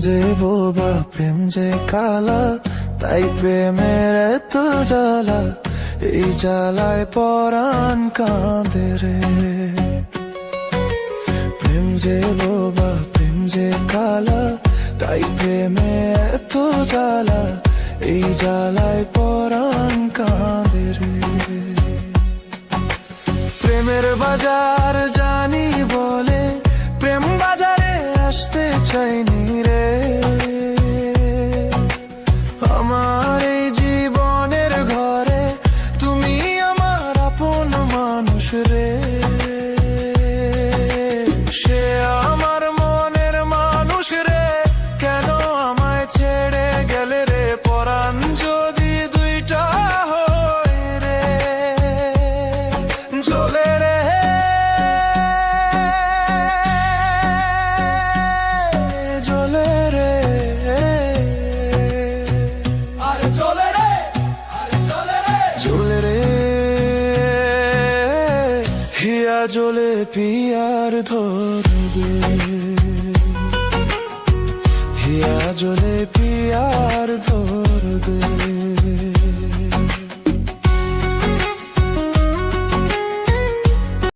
যে বোবা প্রেম যে কালা, তাই প্রেমের এত জ্বালা, এই জ্বালায় পরাণ কাঁদে রে। প্রেম যে বোবা প্রেম যে কালা, তাই প্রেমে এত জ্বালা, এই জ্বালায় পরাণ কাঁদে রে। প্রেমের বাজার জানি বলে প্রেম বাজারে আসতে চাইনি রে। আমার এই জীবনের ঘরে তুমি আমার আপন মানুষ রে। সে আমার মনের মানুষ রে, কেন আমায় ছেড়ে গেলে রে। পরাণ যদি দুইটা হয় রে, জ্বলে রে জ্বলে রে, আরে জ্বলে রে, আরে জ্বলে রে, জ্বলে রে। হিয়া জ্বলে পিয়ার ধর দে, হিয়া জ্বলে পিয়ার ধর দে।